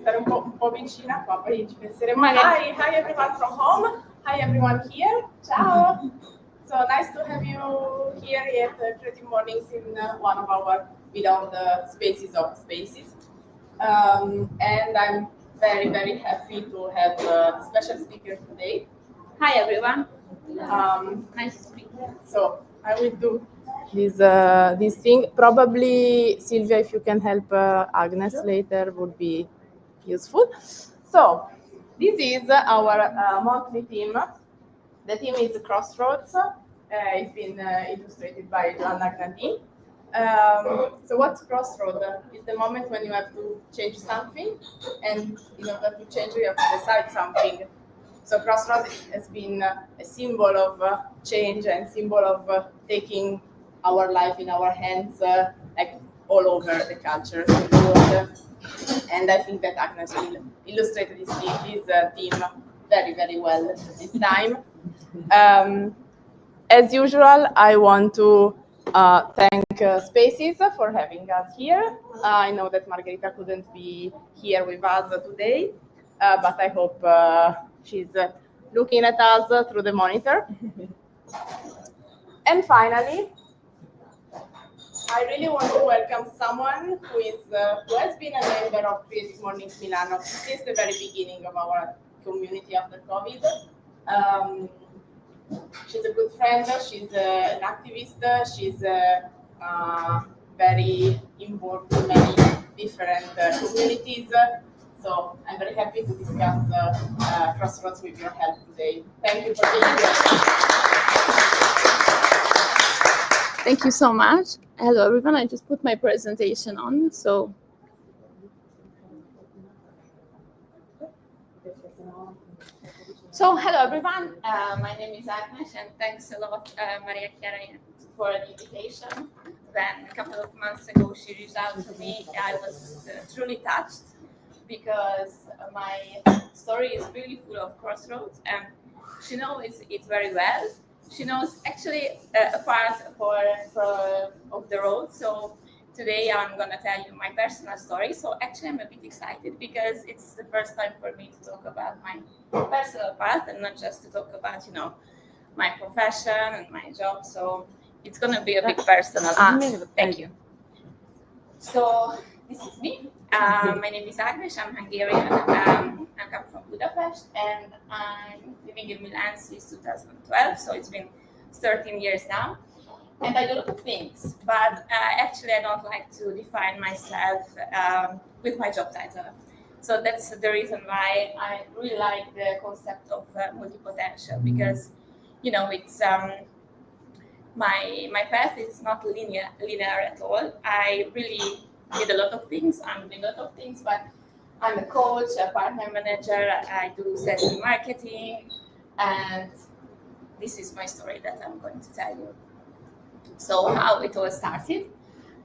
stare un po' vicina qua, poi ci penseremo. Hi everyone from home. Hi everyone here. Ciao. So nice to have you here at Creative Mornings in one of our beloved spaces of spaces. And I'm very, very happy to have a special speaker today. Hi everyone. Nice to speak. So I will do this thing. Probably Silvia, if you can help Agnes later, would be useful. So this is our monthly theme. The theme is Crossroads. It's been illustrated by Joanna Grandi. So what's Crossroad? It's the moment when you have to change something, and in order to change it, you have to decide something. So Crossroad has been a symbol of change and symbol of taking our life in our hands, like all over the cultures of the world. And I think that Agnes will illustrate this theme very, very well this time. As usual, I want to thank Spaces for having us here. I know that Margherita couldn't be here with us today, but I hope she's looking at us through the monitor. And finally, I really want to welcome someone who has been a member of Creative Mornings Milano since the very beginning of our community after COVID. She's a good friend, she's an activist, she's very involved in many different communities. So I'm very happy to discuss Crossroads with your help today. Thank you for being here. Thank you so much. Hello everyone, I just put my presentation on, so. So hello everyone, my name is Agnes and thanks a lot Maria Chiara for the invitation. When a couple of months ago she reached out to me, I was truly touched because my story is really full of crossroads and she knows it very well. She knows actually a part of the road. So today I'm going to tell you my personal story. So actually I'm a bit excited because it's the first time for me to talk about my personal path and not just to talk about, my profession and my job. So it's going to be a bit personal. Thank you. So this is me. My name is Agnes. I'm Hungarian. I come from Budapest and I'm living in Milan since 2012. So it's been 13 years now. And I do a lot of things, but actually I don't like to define myself with my job title. So that's the reason why I really like the concept of multi-potential because, it's my path is not linear at all. I really did a lot of things. I'm doing a lot of things, but I'm a coach, a partner manager. I do sales and marketing, and this is my story that I'm going to tell you. So how it all started.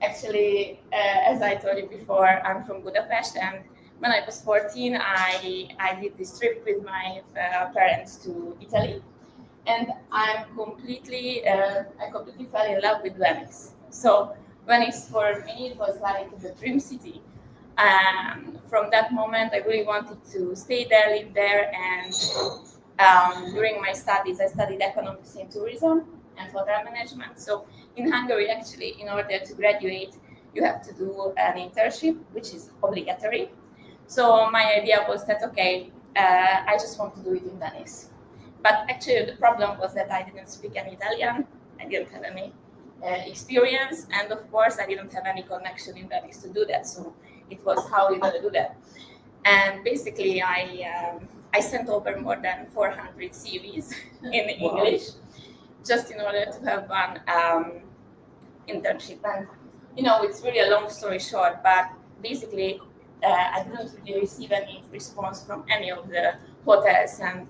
Actually, as I told you before, I'm from Budapest, and when I was 14, I did this trip with my parents to Italy, and I completely fell in love with Venice. So Venice for me it was like the dream city. From that moment, I really wanted to stay there, live there, and during my studies, I studied economics and tourism and hotel management. So in Hungary, actually, in order to graduate, you have to do an internship, which is obligatory. So my idea was that, okay, I just want to do it in Venice. But actually, the problem was that I didn't speak any Italian. I didn't have any experience. And of course, I didn't have any connection in Venice to do that. So it was, how are you going to do that? And basically, I sent over more than 400 CVs in English, just in order to have one internship. And, it's really a long story short, but basically, I didn't really receive any response from any of the hotels and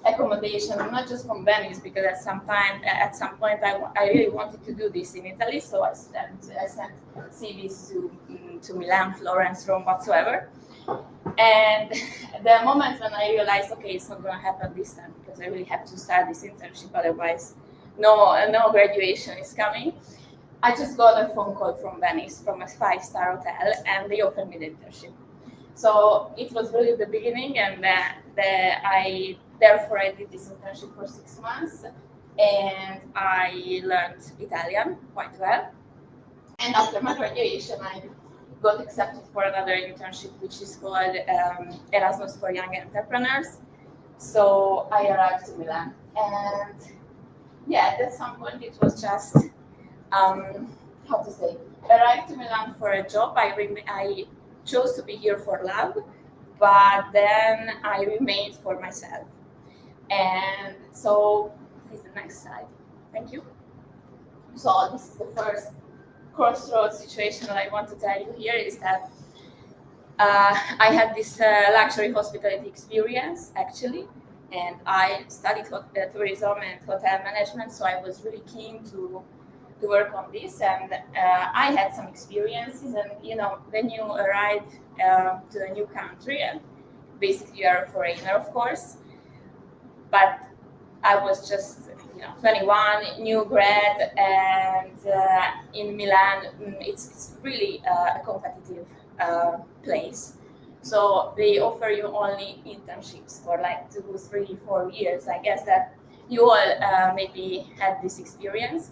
accommodation, not just from Venice, because at some point I really wanted to do this in Italy, so I sent CVs to Milan, Florence, Rome, whatsoever. And the moment when I realized, okay, it's not going to happen this time because I really have to start this internship, otherwise no graduation is coming. I just got a phone call from Venice, from a 5-star hotel, and they offered me the internship. So it was really the beginning, and therefore I did this internship for 6 months, and I learned Italian quite well. And after my graduation, I got accepted for another internship, which is called Erasmus for Young Entrepreneurs. So I arrived to Milan, and yeah, at some point it was just how to say, arrived to Milan for a job. I chose to be here for love, but then I remained for myself. And so, please, the next slide. Thank you. So this is the first crossroads situation that I want to tell you here is that I had this luxury hospitality experience actually, and I studied tourism and hotel management, so I was really keen to work on this, and I had some experiences. And when you arrive to a new country, and basically you are a foreigner, of course, but I was just 21, new grad, and in Milan it's really a competitive place. So they offer you only internships for like 2, 3, 4 years. I guess that you all maybe had this experience.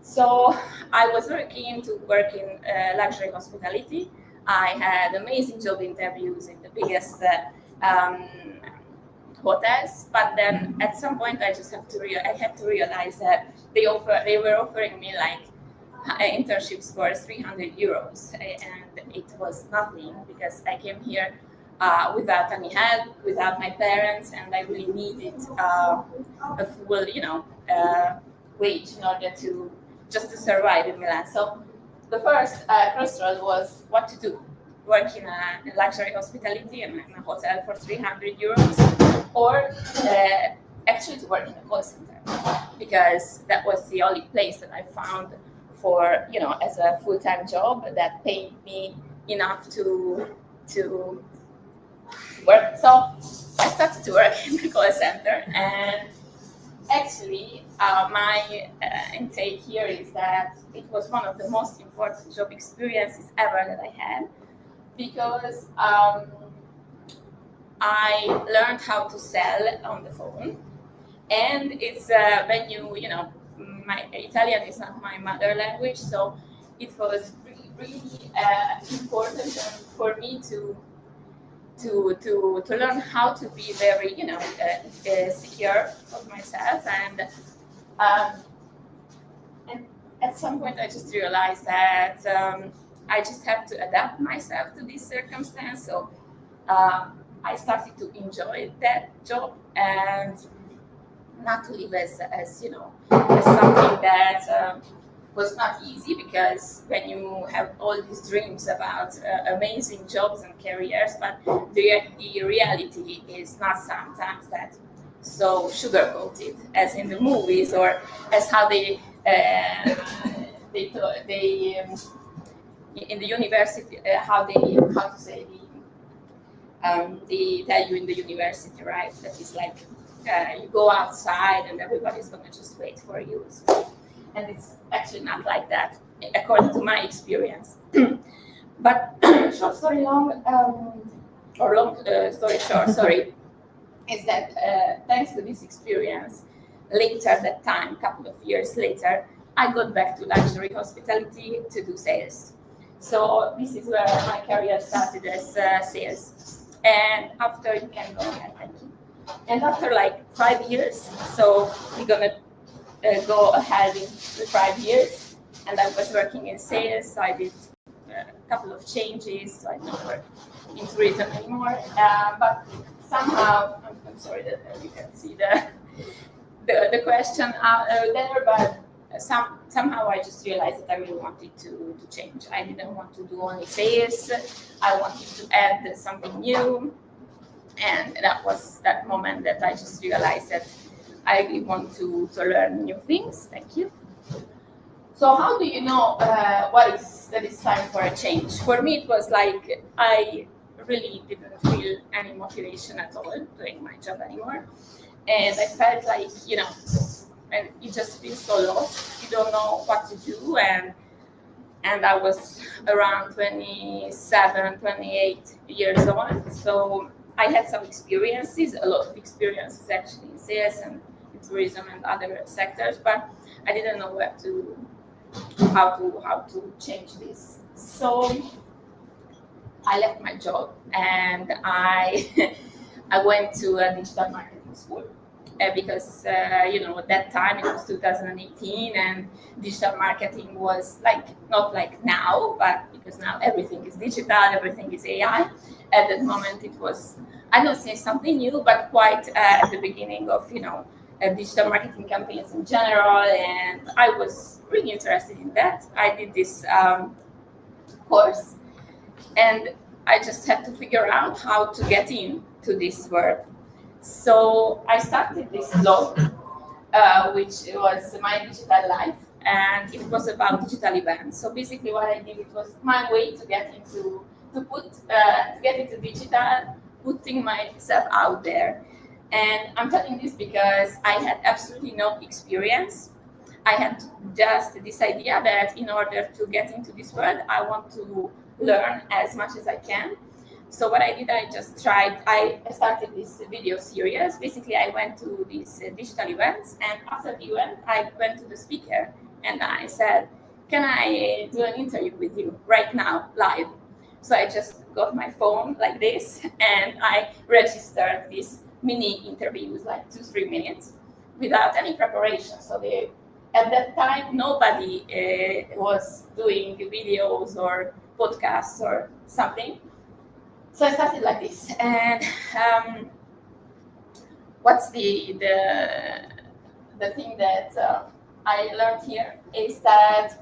So I was very keen to work in luxury hospitality. I had amazing job interviews in the biggest hotels, but then at some point I just I had to realize that they were offering me like internships for 300 euros, and it was nothing because I came here without any help, without my parents, and I really needed a full wage in order to survive in Milan. So the first crossroad was what to do: work in a luxury hospitality in a hotel for 300 euros, or actually to work in a call center, because that was the only place that I found for as a full-time job that paid me enough to work. So I started to work in the call center, and actually my intake here is that it was one of the most important job experiences ever that I had, because I learned how to sell on the phone. And it's when my Italian is not my mother language, so it was really important for me to learn how to be very secure of myself, and at some point I just realized that I just have to adapt myself to this circumstance. So I started to enjoy that job, and not to live as something that was not easy, because when you have all these dreams about amazing jobs and careers, but the reality is not sometimes that so sugar-coated as in the movies, or as how they in the university they tell you in the university, right? That is like you go outside and everybody's gonna just wait for you. And it's actually not like that, according to my experience. But short story long, story short, sorry, is that thanks to this experience, later that time, couple of years later, I got back to luxury hospitality to do sales. So this is where my career started as sales. And after, you can go ahead, thank you. And after like 5 years, so we're gonna go ahead in 5 years, and I was working in sales. So I did a couple of changes, so I don't work in tourism anymore. But somehow, I'm sorry that you can see the question there, but somehow I just realized that I really wanted to change. I didn't want to do only sales. I wanted to add something new. And that was that moment that I just realized that I really want to learn new things. Thank you. So how do you know that it's time for a change? For me, it was like I really didn't feel any motivation at all doing my job anymore. And I felt like, and you just feel so lost. You don't know what to do. And and I was around 27, 28 years old. So I had some experiences, a lot of experiences actually in sales and in tourism and other sectors, but I didn't know how to change this. So I left my job and I I went to a digital marketing school because at that time it was 2018 and digital marketing was like not like now, but because now everything is digital, everything is AI. At that moment it was, I don't say something new, but quite at the beginning of digital marketing campaigns in general, and I was really interested in that. I did this course, and I just had to figure out how to get into this world. So I started this blog, which was My Digital Life, and it was about digital events. So basically, what I did, it was my way to get into digital, putting myself out there. And I'm telling this because I had absolutely no experience. I had just this idea that in order to get into this world, I want to learn as much as I can. So what I did, I started this video series. Basically, I went to these digital events, and after the event, I went to the speaker and I said, can I do an interview with you right now, live? So I just got my phone like this, and I registered these mini interviews, like 2-3 minutes, without any preparation. So at that time, nobody was doing videos or podcasts or something. So I started like this, and what's the thing that I learned here is that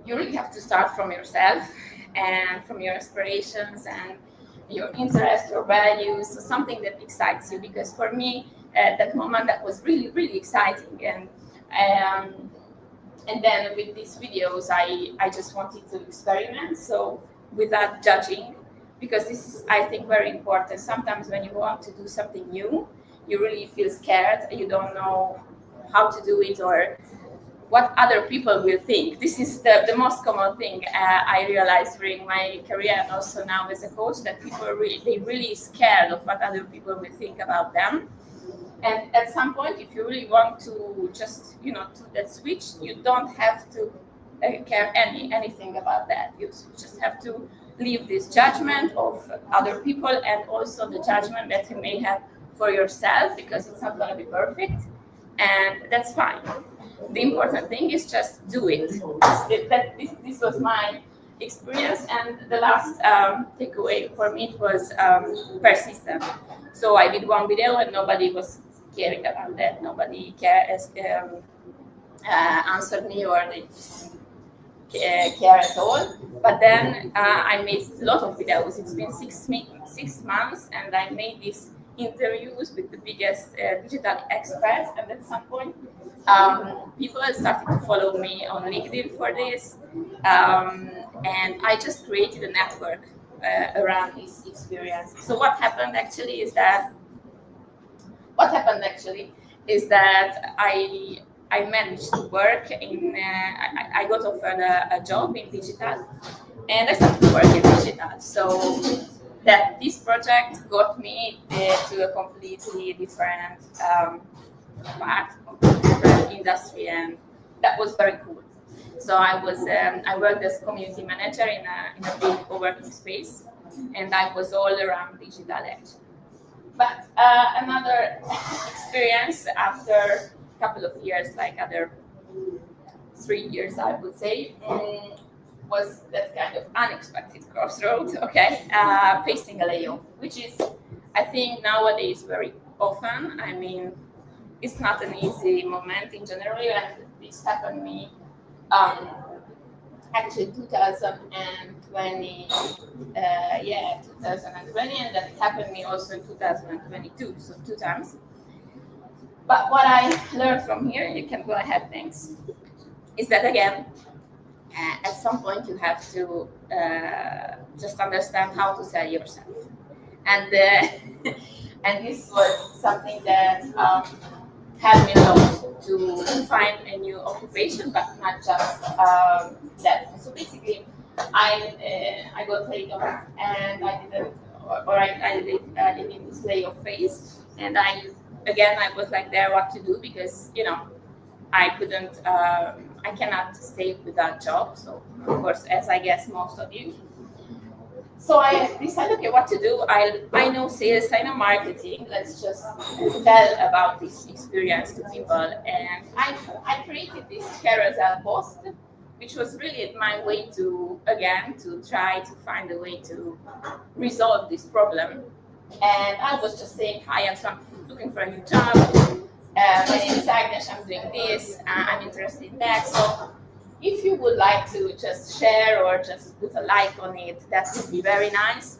you really have to start from yourself and from your aspirations and your interests, your values, so something that excites you. Because for me, at that moment, that was really, really exciting, and then with these videos, I just wanted to experiment. So without judging, because this is, I think, very important. Sometimes when you want to do something new, you really feel scared. You don't know how to do it or what other people will think. This is the most common thing I realized during my career, and also now as a coach, that people are really scared of what other people will think about them. And at some point, if you really want to just to that switch, you don't have to care anything about that. You just have to leave this judgment of other people and also the judgment that you may have for yourself, because it's not going to be perfect, and that's fine. The important thing is just do it. This was my experience, and the last takeaway for me was persistent. So I did one video and nobody was caring about that. Nobody answered me, or they care at all. But then I made a lot of videos. It's been 6 months, and I made these interviews with the biggest digital experts. And at some point, people started to follow me on LinkedIn for this, and I just created a network around this experience. So what happened actually is that I managed to work in. I got offered a job in digital, and I started to work in digital. So that this project got me to a completely different part of the industry, and that was very cool. So I worked as community manager in a big co-working space, and I was all around digital actually. But another experience after a couple of years, like other 3 years, I would say, was that kind of unexpected crossroads, facing a layoff, which is, I think, nowadays very often. I mean, it's not an easy moment in general, and this happened to me actually 2020, 2020, and then it happened to me also in 2022, so 2 times. But what I learned from here, you can go ahead, thanks, is that again, at some point you have to just understand how to sell yourself, and and this was something that helped me a lot to find a new occupation, but not just that. So basically, I got laid off, and I didn't, or I live in this layoff phase, and I was like there what to do, because I couldn't, I cannot stay without job. So of course, as I guess most of you. So I decided, okay, what to do. I know sales, I know marketing. Let's just tell about this experience to people. And I created this carousel post, which was really my way to try to find a way to resolve this problem. And I was just saying, hi, I'm looking for a new job. My name is Agnes, I'm doing this, I'm interested in that. So if you would like to just share or just put a like on it, that would be very nice.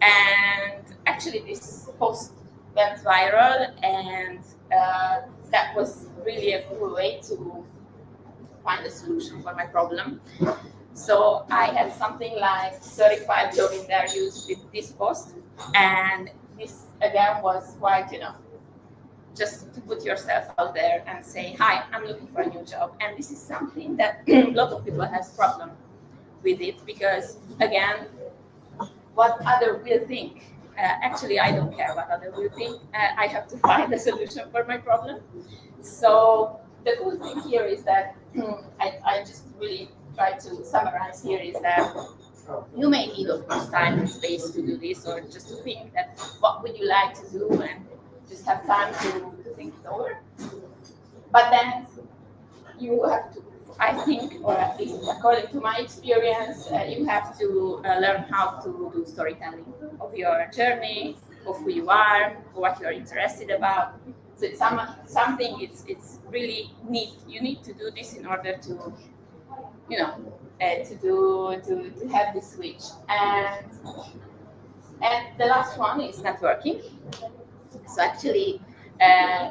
And actually, this post went viral, and that was really a cool way to find a solution for my problem. So I had something like 35 job interviews with this post, and this again was quite, just to put yourself out there and say, hi, I'm looking for a new job. And this is something that a lot of people has problem with it, because again, what other will think. Actually, I don't care what other will think. I have to find a solution for my problem. So the cool thing here is that I just really try to summarize here is that you may need, of course, time and space to do this, or just to think that what would you like to do, and just have time to think it over. But then you have to, I think, or at least according to my experience, you have to learn how to do storytelling of your journey, of who you are, what you're interested about. So it's something. It's really neat. You need to do this in order to, to have this switch. And the last one is networking. So actually,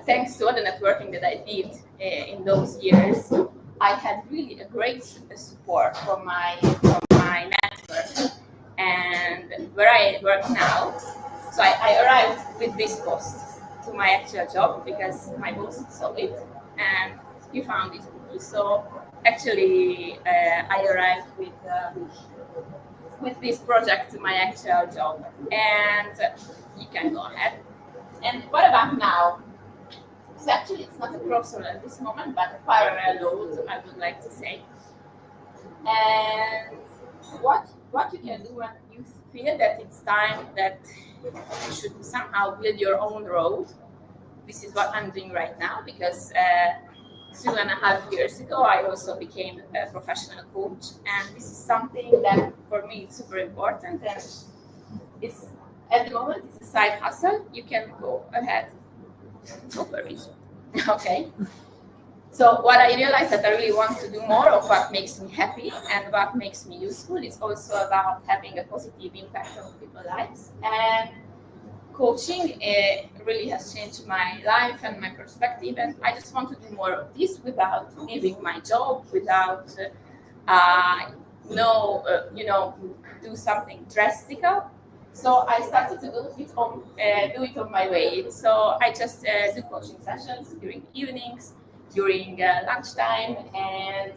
thanks to all the networking that I did in those years, I had really a great support from my network. And where I work now, so I arrived with this post to my actual job because my boss saw it and he found it cool. So actually, I arrived with this project to my actual job, and you can go ahead. And what about now? So actually, it's not a crossroad at this moment, but a parallel road, I would like to say. And what you can do when you feel that it's time that you should somehow build your own road. This is what I'm doing right now, because 2.5 years ago, I also became a professional coach, and this is something that for me is super important, and it's at the moment it's a side hustle. You can go ahead. No worries. Okay. So what I realized that I really want to do more of what makes me happy and what makes me useful is also about having a positive impact on people's lives. And coaching really has changed my life and my perspective. And I just want to do more of this without leaving my job, without do something drastic. So I started to do it on my way. So I just do coaching sessions during evenings, during lunchtime, and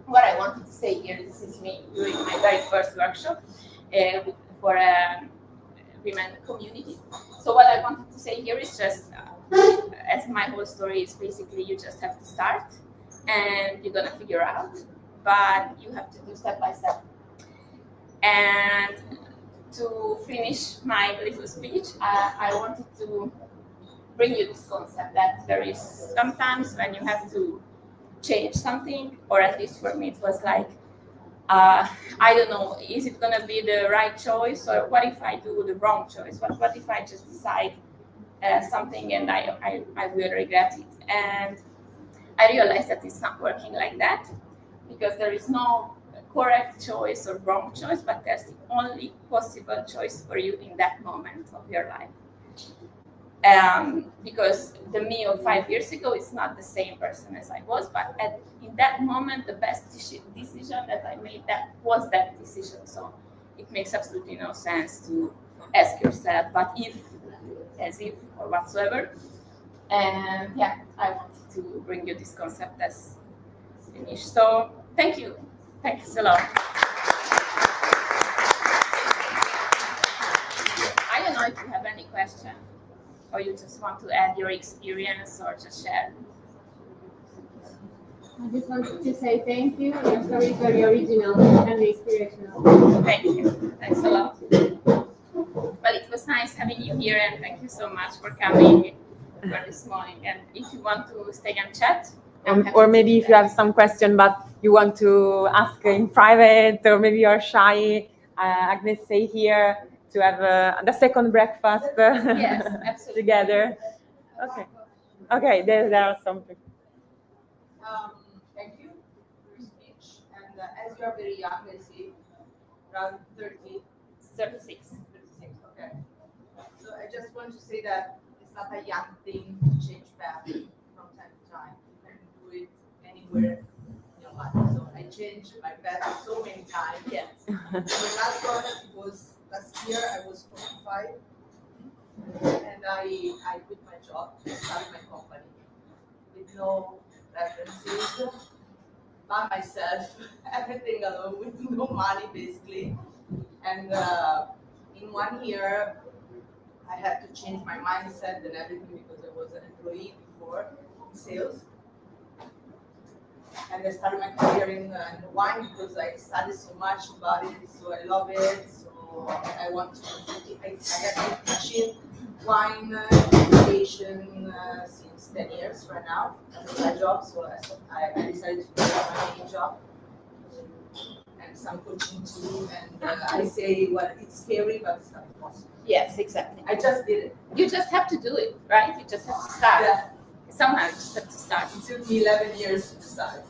what I wanted to say here, this is me doing my very first workshop for a women community. So what I wanted to say here is just, as my whole story is basically, you just have to start, and you're gonna figure out, but you have to do step by step. And to finish my little speech, I wanted to bring you this concept that there is sometimes when you have to change something, or at least for me it was like, I don't know, is it going to be the right choice, or what if I do the wrong choice? What if I just decide something and I will regret it? And I realized that it's not working like that, because there is no correct choice or wrong choice, but there's the only possible choice for you in that moment of your life. Because the me of 5 years ago is not the same person as I was, but in that moment, the best decision that I made was that decision. So it makes absolutely no sense to ask yourself, but if, as if, or whatsoever. And yeah, I wanted to bring you this concept as finished. So thank you. Thanks a lot. I don't know if you have any question or you just want to add your experience or just share. I just wanted to say thank you. Your story is very original and inspirational. Thank you. Thanks a lot. Well, it was nice having you here, and thank you so much for coming for this morning. And if you want to stay and chat, or maybe if you have some question but you want to ask in private, or maybe you're shy, Agnes, stay here to have the second breakfast yes, absolutely. together. Okay, there are some. Thank you for your speech. And as you are very young, I see, around 30, 36. 36, okay. So I just want to say that it's not a young thing to change path from time to time. You can do it anywhere in your life. So I changed my path so many times. Yes. The last one was last year. I was 45, and I quit my job, started my company with no references, by myself, everything alone, with no money basically. And in 1 year, I had to change my mindset and everything because I was an employee before in sales. And I started my career in wine because I studied so much about it, so I love it. So I want to. I have been teaching wine education since 10 years right now as my job. So I decided to do my main job and some coaching too. And I say, well, it's scary, but it's not impossible. Yes, exactly. I just did it. You just have to do it, right? You just have to start. Yeah. Somehow you just have to start. It took me 11 years to start.